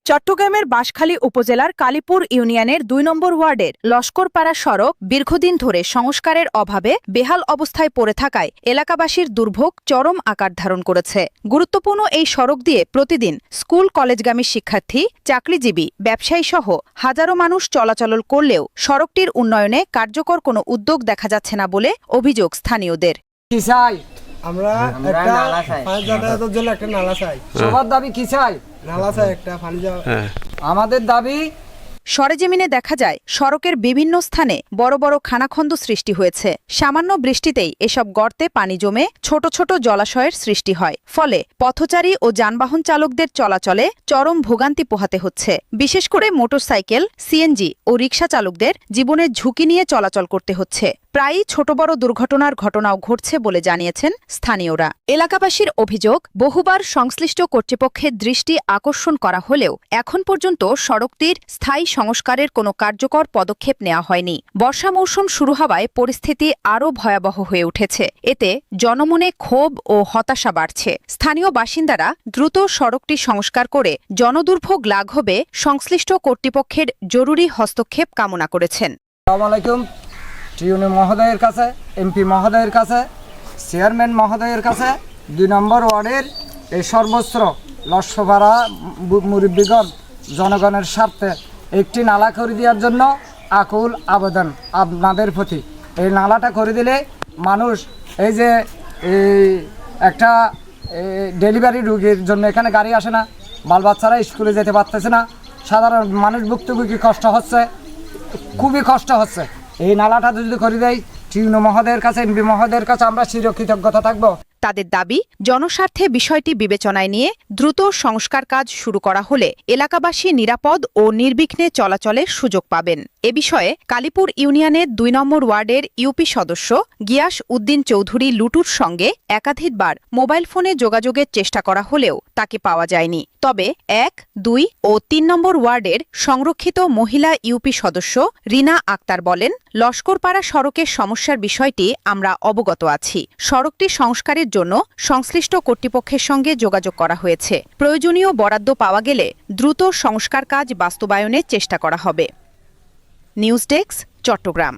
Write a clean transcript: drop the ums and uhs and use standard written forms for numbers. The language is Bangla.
চট্টগ্রামের বাঁশখালী উপজেলার কালীপুর ইউনিয়নের ২ নম্বর ওয়ার্ডের লস্করপাড়া সড়ক দীর্ঘদিন ধরে সংস্কারের অভাবে বেহাল অবস্থায় পড়ে থাকায় এলাকাবাসীর দুর্ভোগ চরম আকার ধারণ করেছে। গুরুত্বপূর্ণ এই সড়ক দিয়ে প্রতিদিন স্কুল কলেজগামী শিক্ষার্থী, চাকরিজীবী, ব্যবসায়ী সহ হাজারো মানুষ চলাচল করলেও সড়কটির উন্নয়নে কার্যকর কোনো উদ্যোগ দেখা যাচ্ছে না বলে অভিযোগ স্থানীয়দের। আমরা একটা পানি যাতায়াতের জন্য একটা নালা চাই। সবার দাবি কি চাই? নালা চাই একটা পানি যাওয়া। আমাদের দাবি। সরেজমিনে দেখা যায় সড়কের বিভিন্ন স্থানে বড় বড় খানাখন্দ সৃষ্টি হয়েছে। সামান্য বৃষ্টিতেই এসব গর্তে পানি জমে ছোট ছোট জলাশয়ের সৃষ্টি হয়। ফলে পথচারী ও যানবাহন চালকদের চলাচলে চরম ভোগান্তি পোহাতে হচ্ছে। বিশেষ করে মোটরসাইকেল, সিএনজি ও রিকশা চালকদের জীবনের ঝুঁকি নিয়ে চলাচল করতে হচ্ছে। প্রায়ই ছোট বড় দুর্ঘটনার ঘটনাও ঘটছে বলে জানিয়েছেন স্থানীয়রা। এলাকাবাসীর অভিযোগ, বহুবার সংশ্লিষ্ট কর্তৃপক্ষের দৃষ্টি আকর্ষণ করা হলেও এখন পর্যন্ত সড়কটির স্থায়ী সংস্কারের কোনো কার্যকর পদক্ষেপ নেওয়া হয়নি। বর্ষা মৌসুম শুরু হওয়ায় পরিস্থিতি আরও ভয়াবহ হয়ে উঠেছে। এতে জনমনে ক্ষোভ ও হতাশা বাড়ছে। স্থানীয় বাসিন্দারা দ্রুত সড়কটি সংস্কার করে জনদুর্ভোগ লাঘবে সংশ্লিষ্ট কর্তৃপক্ষের জরুরি হস্তক্ষেপ কামনা করেছেন। আসসালামু আলাইকুম। টিউনি মহোদয়ের কাছে, এমপি মহোদয়ের কাছে, চেয়ারম্যান মহোদয়ের কাছে ২ নম্বর ওয়ার্ডের এই সর্বস্ত্র লস্করপাড়া মুরব্বীগণ জনগণের স্বার্থে একটি নালা করে দেওয়ার জন্য আকুল আবেদন আপনাদের প্রতি। এই নালাটা করে দিলে মানুষ এই যে একটা ডেলিভারি রোগীর জন্য এখানে গাড়ি আসে না, বাল বাচ্চারা স্কুলে যেতে পারতেছে না, সাধারণ মানুষ ভুক্তভোগী কষ্ট হচ্ছে, খুবই কষ্ট হচ্ছে। এই নালাটা যদি করে দেয় টিউনো মহোদয়ের কাছে, এমপি মহোদয়ের কাছে আমরা চিরকৃতজ্ঞতা থাকবো। তাদের দাবি, জনস্বার্থে বিষয়টি বিবেচনায় নিয়ে দ্রুত সংস্কার কাজ শুরু করা হলে এলাকাবাসী নিরাপদ ও নির্বিঘ্নে চলাচলের সুযোগ পাবেন। এ বিষয়ে কালীপুর ইউনিয়নের ২ নম্বর ওয়ার্ডের ইউপি সদস্য গিয়াস উদ্দিন চৌধুরী লুটুর সঙ্গে একাধিকবার মোবাইল ফোনে যোগাযোগের চেষ্টা করা হলেও তাকে পাওয়া যায়নি। তবে ১, ২ ও ৩ নম্বর ওয়ার্ডের সংরক্ষিত মহিলা ইউপি সদস্য রিনা আক্তার বলেন, লস্করপাড়া সড়কের সমস্যার বিষয়টি আমরা অবগত আছি। সড়কটি সংস্কারের জন্য সংশ্লিষ্ট কর্তৃপক্ষের সঙ্গে যোগাযোগ করা হয়েছে। প্রয়োজনীয় বরাদ্দ পাওয়া গেলে দ্রুত সংস্কার কাজ বাস্তবায়নের চেষ্টা করা হবে। News desk, Chittagong.